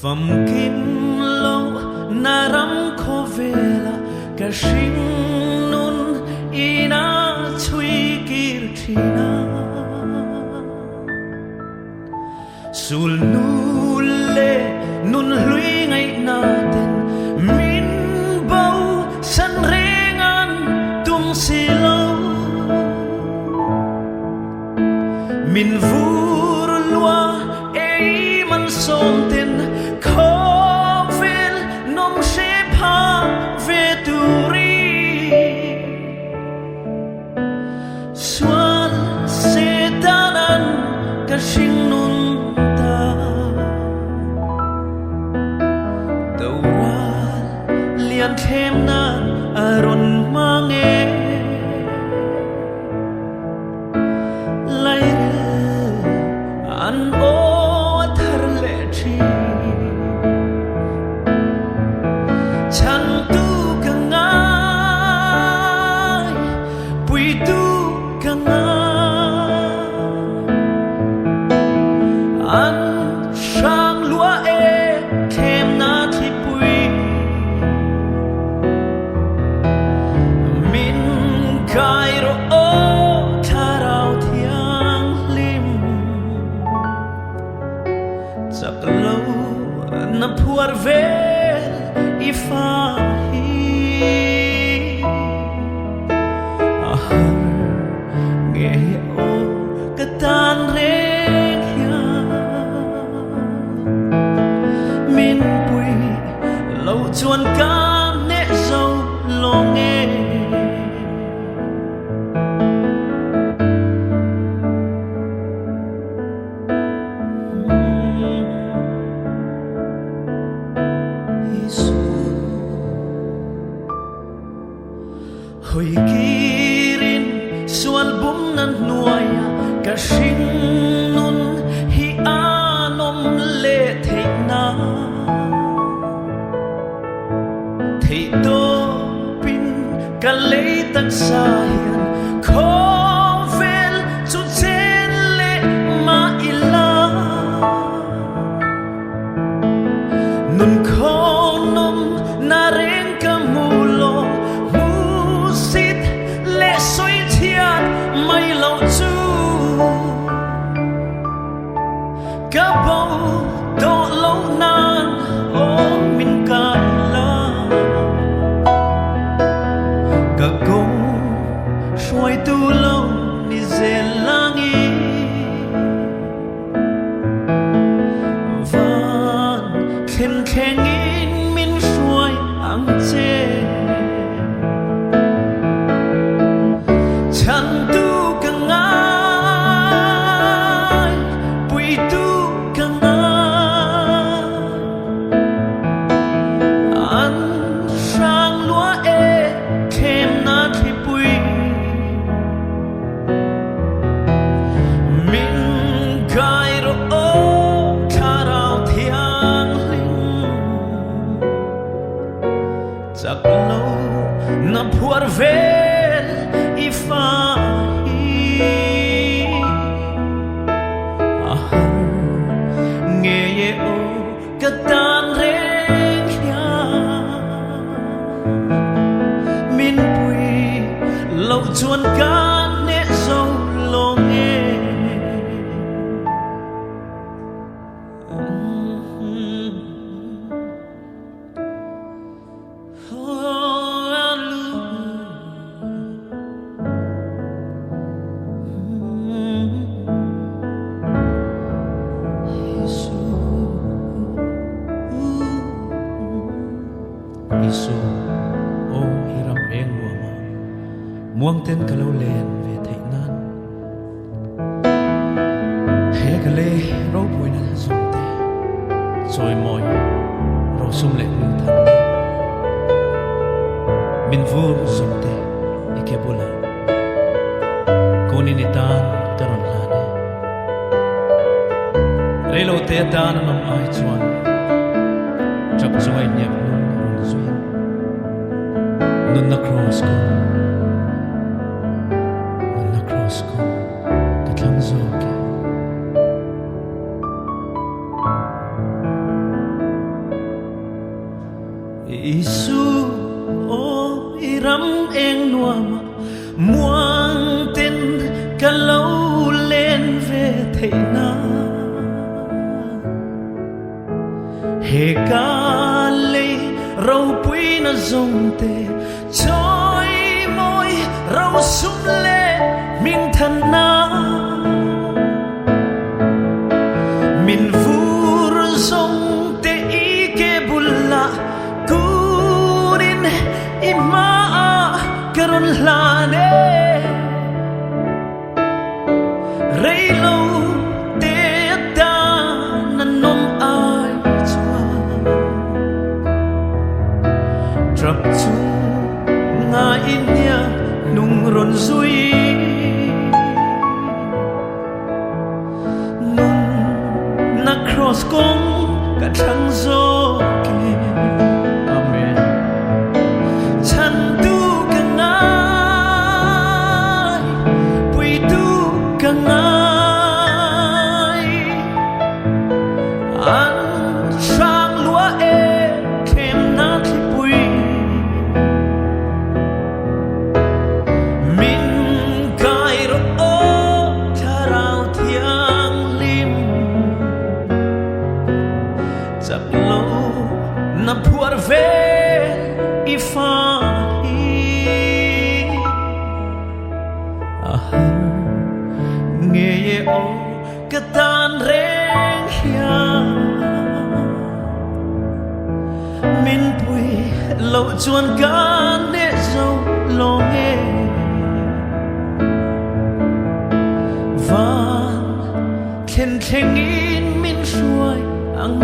Phẩm kim lâu na ram khó về là cả sinh nun ina chui kirtina sul nu le nun lui ngay na tên min bao san rengan tung si lâu min vur loa ei man som tên khó vel nom xếp ha về turi xuân sẽ ta nan cả sinh nun ta đầu ra liền thêm na aron mang lại an ô thar lệ chi chan tu ka ngai pui tu ka ngai an sang lúa e thêm na thi pui min kai ro o tharau thiang lim chak lâu na phuar ve ifa hi ahar nghe o katan reng hia min pui lâu chuan ca nè dâu lo nghe hồi kirin sual bum nan nuaya ka shin nun hi anom le theina thei to pin ka le tak sa hian kho vel chu chen le ma ila nun kho nom na reng ka mulo soi thian mai lo chu ka bo do lo nan o min ka la ka gong soi tu lo ni zelangi van khen khen in min soi ang che chan tu ka ngai pui tu ka ngai an sang lúa e thêm na thi pui min gai ro o tharau thiang ling chak lâu na phuar ve ifa hi ahar nghe ye o katan reng hia min pui lâu chuan ka nè dâu lo nghe Isu o hiram eng wama muang ten kalau len ve thei nan he kale ro pui na zum te choi moi ro sum le ning than min vu zum te ikebula ko muninitan karon lani Relo te dan nam ai chuan chak chuai nyak nun run zui nun na cross ko ka thlang zo ke Isu o iram eng nuama muang tin ka lo len ve theina he ka le rau pui na zong te choi moi rau sum le min than na min vur zong te I ke bulla kurin ima karon lane Relo te da nanom ai chua Trap chu nga inya nung ron zui Nung na cross kong ka thang zo ke Amen Chan tu ka ngai Pui tu ka ngai An sang lua e kem na thi pui Min kai ro o tharao thiang lim Chap lo na phuar ve I fa nghe ye o ka tan reng hia min pui lo chuan ka ne zo lo nghe van khen khen in min shuai ang